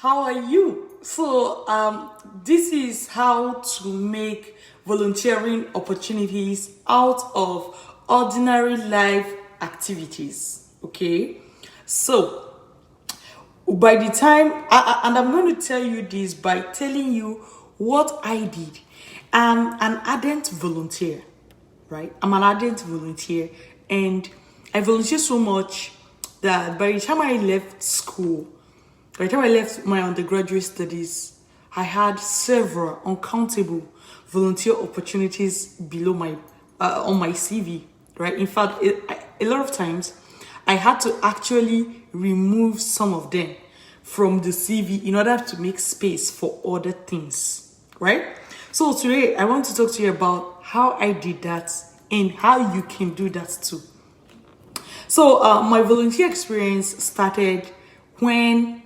How are you? This is how to make volunteering opportunities out of ordinary life activities. Okay, so by the time, and I'm going to tell you this by telling you what I did. I'm an ardent volunteer, right? I'm an ardent volunteer, and I volunteer so much that by the time I left school, by the time I left my undergraduate studies, I had several uncountable volunteer opportunities below my on my CV. Right. In fact, a lot of times I had to actually remove some of them from the CV in order to make space for other things. Right. So today I want to talk to you about how I did that and how you can do that too. So my volunteer experience started when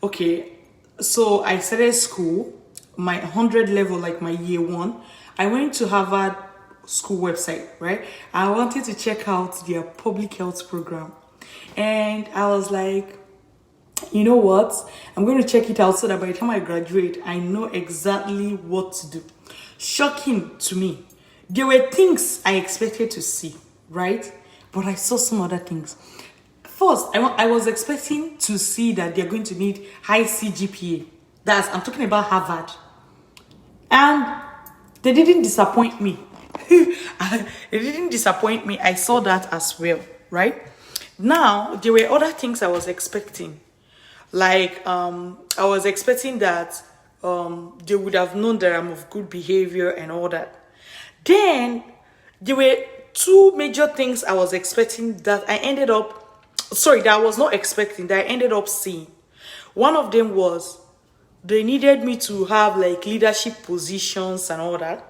okay, so I started school, my 100 level, like my year one. I went to Harvard school website, right? I wanted to check out their public health program. And I was like, you know what? I'm going to check it out so that by the time I graduate, I know exactly what to do. Shocking to me. There were things I expected to see, right? But I saw some other things. First, I was expecting to see that they're going to need high CGPA. I'm talking about Harvard. And they didn't disappoint me. They didn't disappoint me. I saw that as well, right? Now, there were other things I was expecting. Like, I was expecting that they would have known that I'm of good behavior and all that. Then, there were two major things I was expecting that I was not expecting, that I ended up seeing. One of them was they needed me to have like leadership positions and all that.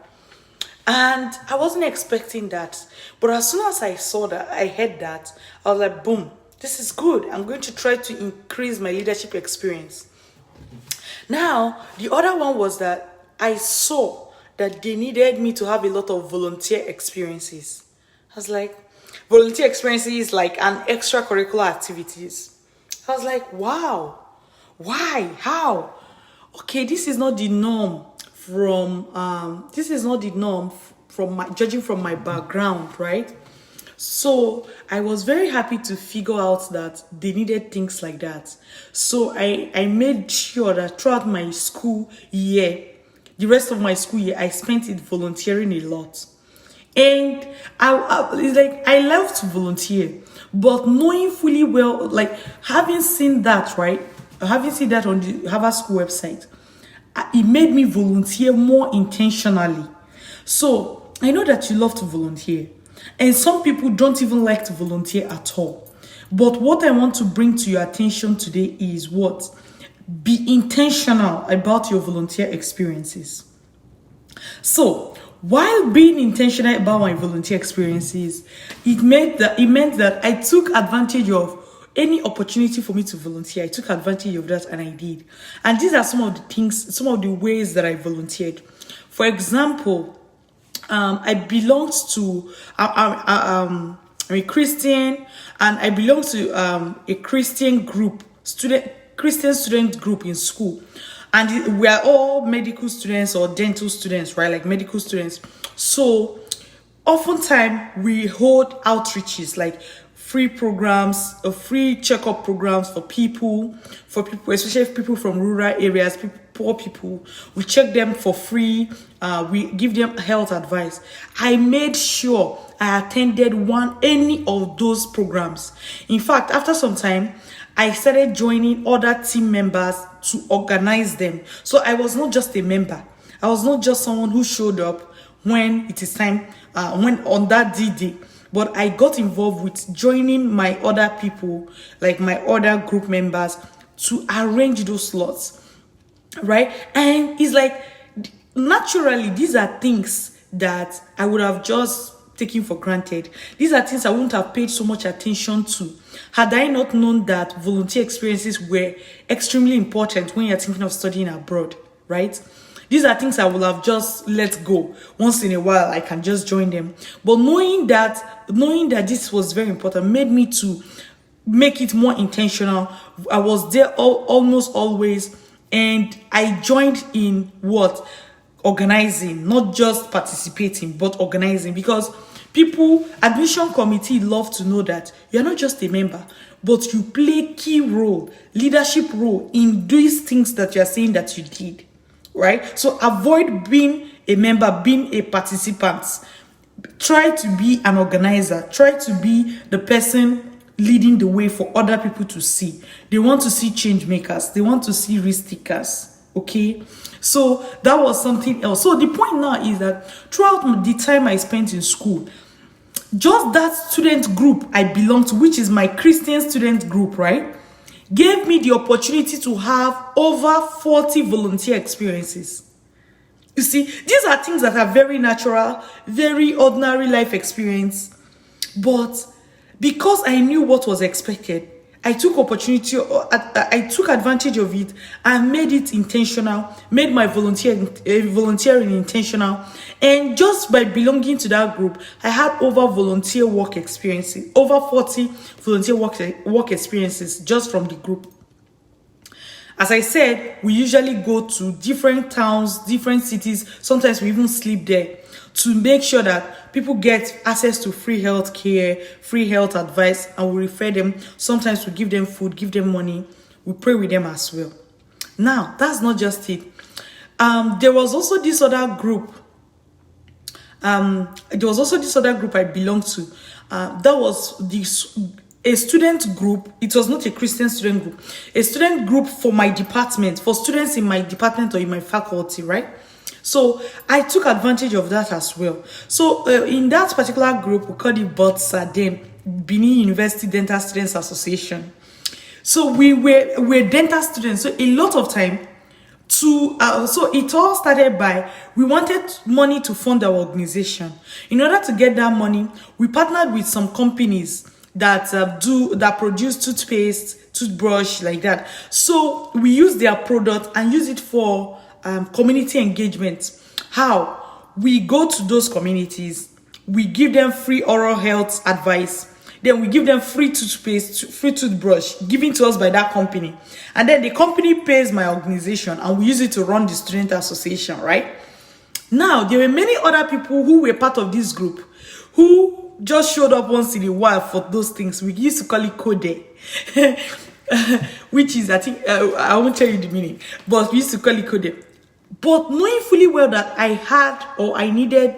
And I wasn't expecting that. But as soon as I saw that, I heard that, I was like, boom, this is good. I'm going to try to increase my leadership experience. Now, the other one was that I saw that they needed me to have a lot of volunteer experiences. I was like, volunteer experiences like an extracurricular activities. I was like, wow, why? How? Okay, this is not the norm from judging from my background, right? So I was very happy to figure out that they needed things like that. So I made sure that throughout my school year, the rest of my school year, I spent it volunteering a lot. And I love to volunteer, but knowing fully well, like having seen that, right? Having seen that on the Harvard School website, it made me volunteer more intentionally. So I know that you love to volunteer, and some people don't even like to volunteer at all. But what I want to bring to your attention today is what? Be intentional about your volunteer experiences. So, while being intentional about my volunteer experiences, it meant that I took advantage of any opportunity for me to volunteer. I took advantage of that and I did. And these are some of the ways that I volunteered. For example, I'm a Christian, and I belong to a Christian student group in school. And we are all medical students or dental students, right? Like medical students. So oftentimes we hold outreaches, like free programs, free checkup programs for people, especially people from rural areas, poor people. We check them for free. We give them health advice. I made sure I attended any of those programs. In fact, after some time, I started joining other team members to organize them. So I was not just a member. I was not just someone who showed up when it is time, when on that D-Day. But I got involved with joining my other people, like my other group members, to arrange those slots, right? And it's like, naturally, these are things that I would have just taken for granted. These are things I wouldn't have paid so much attention to had I not known that volunteer experiences were extremely important when you're thinking of studying abroad, right? These are things I will have just let go. Once in a while, I can just join them. But knowing that this was very important made me to make it more intentional. I was there almost always, and I joined in what? Organizing, not just participating, but organizing, because people, admission committee love to know that you're not just a member, but you play key role, leadership role in these things that you're saying that you did, right? So avoid being a member, being a participant. Try to be an organizer. Try to be the person leading the way for other people to see. They want to see change makers. They want to see risk takers. Okay, so that was something else. So the point now is that throughout the time I spent in school, just that student group I belong to, which is my Christian student group, right, gave me the opportunity to have over 40 volunteer experiences. You see, these are things that are very natural, very ordinary life experience. But because I knew what was expected, I took advantage of it and made it intentional, made my volunteering intentional. And just by belonging to that group, I had over 40 volunteer work experiences just from the group. As I said, we usually go to different towns, different cities. Sometimes we even sleep there to make sure that people get access to free health care, free health advice, and we refer them. Sometimes we give them food, give them money. We pray with them as well. Now, that's not just it. There was also this other group. I belonged to. That was a student group. It was not a Christian student group. A student group for my department, for students in my department or in my faculty, right? So I took advantage of that as well. So in that particular group, we called it BOTSA then, Benin University Dental Students Association. So we're dental students. So a lot of time so it all started by, we wanted money to fund our organization. In order to get that money, we partnered with some companies that produce toothpaste, toothbrush, like that. So we use their product and use it for community engagement. How? We go to those communities, we give them free oral health advice, then we give them free toothpaste, free toothbrush given to us by that company, and then the company pays my organization and we use it to run the student association, right? Now, there were many other people who were part of this group who just showed up once in a while for those things. We used to call it code, which is, I think, I won't tell you the meaning, but we used to call it code. But knowing fully well that I needed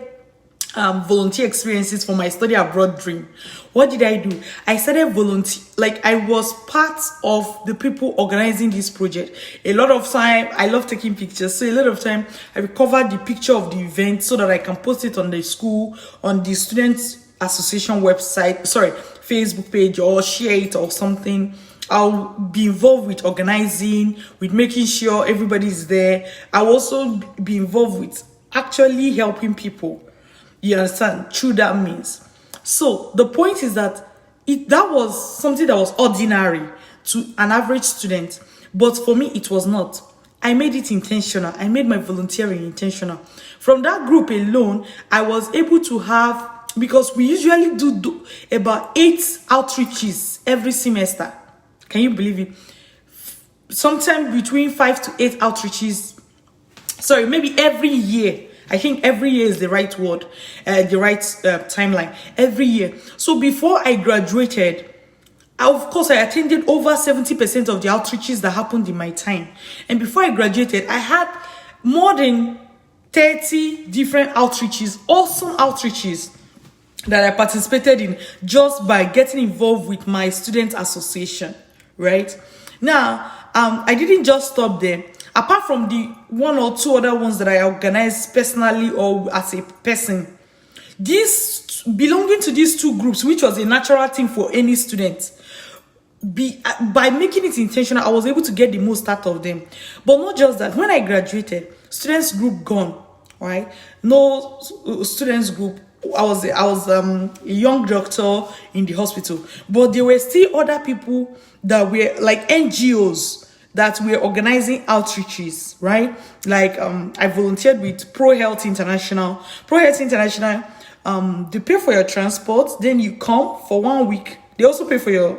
volunteer experiences for my study abroad dream, what did I do? I started volunteer. Like, I was part of the people organizing this project. A lot of time, I love taking pictures. So a lot of time, I will cover the picture of the event so that I can post it on the school, on the students association website, Facebook page, or share it or something. I'll be involved with organizing, with making sure everybody's there. I'll also be involved with actually helping people, you understand, through that means. So the point is that that was something that was ordinary to an average student, but for me it was not. I made it intentional. I made my volunteering intentional. From that group alone, I was able to have, because we usually do about 8 outreaches every semester. Can you believe it? Sometime between 5 to 8 outreaches. Sorry, maybe every year. I think every year is the right word, the right timeline. Every year. So before I graduated, of course, I attended over 70% of the outreaches that happened in my time. And before I graduated, I had more than 30 different outreaches, awesome outreaches, that I participated in just by getting involved with my student association, right? Now, I didn't just stop there. Apart from the 1 or 2 other ones that I organized personally or as a person, belonging to these 2 groups, which was a natural thing for any student, by making it intentional, I was able to get the most out of them. But not just that. When I graduated, students group gone, right? No students group. I was a young doctor in the hospital, but there were still other people that were like NGOs that were organizing outreaches, right? Like I volunteered with Pro Health International. Pro Health International, they pay for your transport, then you come for 1 week They also pay for your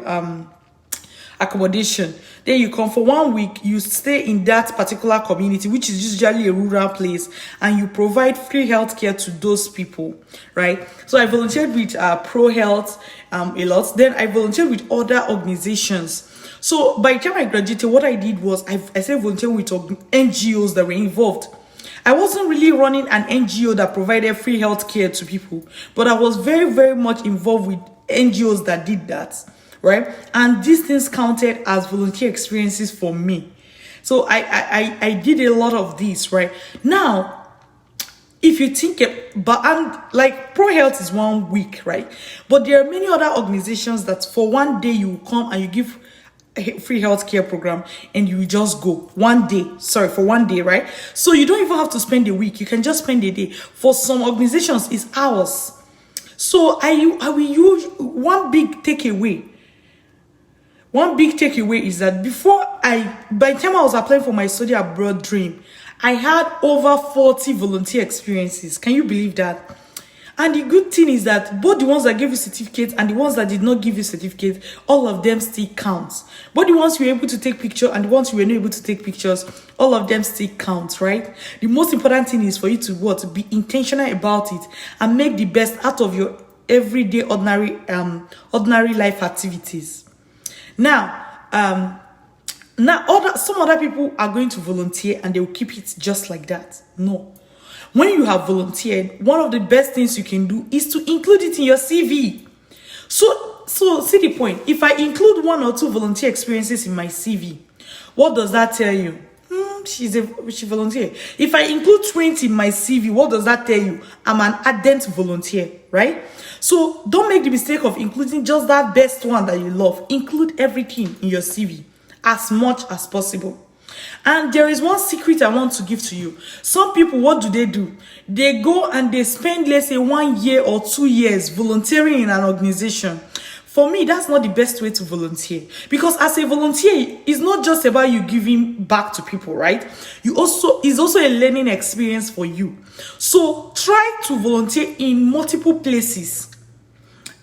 accommodation. Then you come for 1 week, you stay in that particular community, which is usually a rural place, and you provide free healthcare to those people, right? So I volunteered with Pro Health a lot. Then I volunteered with other organizations. So by the time I graduated, what I did was I started volunteering with NGOs that were involved. I wasn't really running an NGO that provided free healthcare to people, but I was very, very much involved with NGOs that did that, right? And these things counted as volunteer experiences for me. So I did a lot of these, right? Now, if you think and like Pro Health is 1 week, right? But there are many other organizations that for one day you come and you give a free healthcare program and you just go 1 day. Sorry, for 1 day, right? So you don't even have to spend a week. You can just spend a day. For some organizations, it's hours. So I will use one big takeaway. One big takeaway is that by the time I was applying for my study abroad dream, I had over 40 volunteer experiences. Can you believe that? And the good thing is that both the ones that gave you certificates and the ones that did not give you certificates, all of them still counts. Both the ones you were able to take pictures and the ones you were not able to take pictures, all of them still count, right? The most important thing is for you to be intentional about it and make the best out of your everyday ordinary life activities. Now, some other people are going to volunteer and they will keep it just like that. No. When you have volunteered, one of the best things you can do is to include it in your CV. So see the point. If I include 1 or 2 volunteer experiences in my CV, what does that tell you? She volunteered. If I include 20 in my CV, what does that tell you? I'm an ardent volunteer, right? So don't make the mistake of including just that best one that you love. Include everything in your CV as much as possible. And there is one secret I want to give to you. Some people, what do? They go and they spend, let's say, 1 year or 2 years volunteering in an organization. For me, that's not the best way to volunteer. Because as a volunteer, it's not just about you giving back to people, right? It's also a learning experience for you. So try to volunteer in multiple places.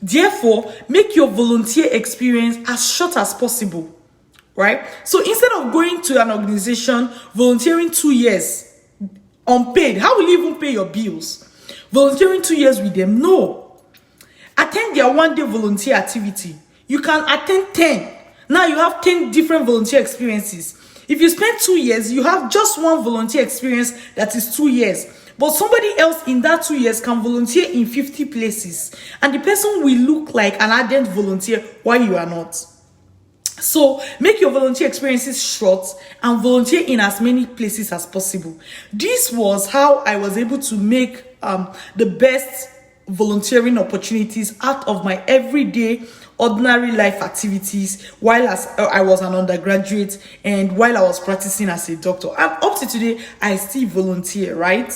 Therefore, make your volunteer experience as short as possible. Right? So instead of going to an organization, volunteering 2 years unpaid, how will you even pay your bills? Volunteering 2 years with them? No. Attend their 1 day volunteer activity. You can attend 10. Now you have 10 different volunteer experiences. If you spend 2 years, you have just one volunteer experience that is 2 years. But somebody else in that 2 years can volunteer in 50 places. And the person will look like an ardent volunteer while you are not. So make your volunteer experiences short and volunteer in as many places as possible. This was how I was able to make the best volunteering opportunities out of my everyday ordinary life activities while I was an undergraduate and while I was practicing as a doctor. And up to today, I still volunteer, right?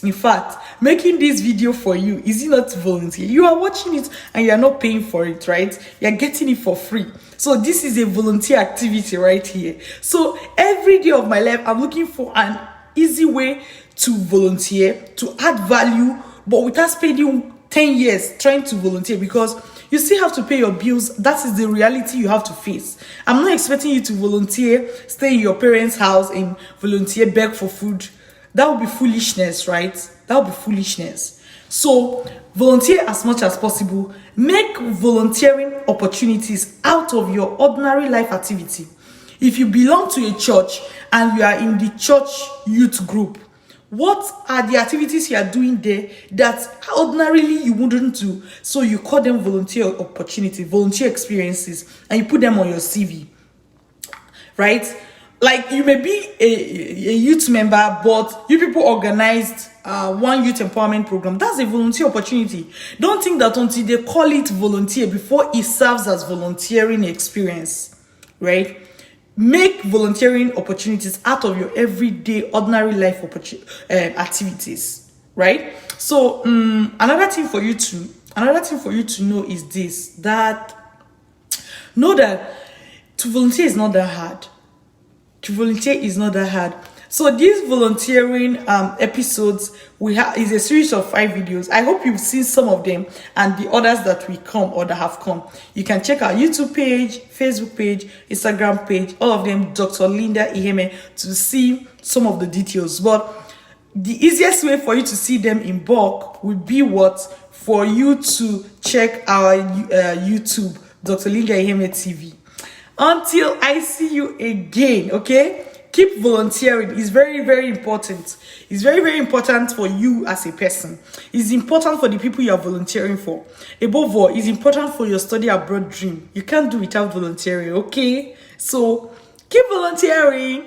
In fact, making this video for you, is it not volunteer? You are watching it and you are not paying for it, right? You are getting it for free. So this is a volunteer activity right here. So every day of my life, I'm looking for an easy way to volunteer, to add value, but without spending 10 years trying to volunteer, because you still have to pay your bills. That is the reality you have to face. I'm not expecting you to volunteer, stay in your parents' house and volunteer, beg for food. That would be foolishness, right? That would be foolishness. So volunteer as much as possible. Make volunteering opportunities out of your ordinary life activity. If you belong to a church and you are in the church youth group, what are the activities you are doing there that ordinarily you wouldn't do? So you call them volunteer opportunity, volunteer experiences, and you put them on your CV, right? Like you may be a youth member, but you people organized one youth empowerment program. That's a volunteer opportunity. Don't think that until they call it volunteer before it serves as volunteering experience, right? Make volunteering opportunities out of your everyday ordinary life activities, right? So another thing for you to know is this: that know that to volunteer is not that hard. To volunteer is not that hard. So these volunteering episodes we have is a series of 5 videos. I hope you've seen some of them and the others that will come or that have come. You can check our YouTube page, Facebook page, Instagram page, all of them, Dr. Linda Iheme, to see some of the details. But the easiest way for you to see them in bulk would be what? For you to check our YouTube, Dr. Linda Iheme TV. Until I see you again, okay? Keep volunteering. It's very, very important. It's very, very important for you as a person. It's important for the people you are volunteering for. Above all, it's important for your study abroad dream. You can't do without volunteering, okay? So keep volunteering.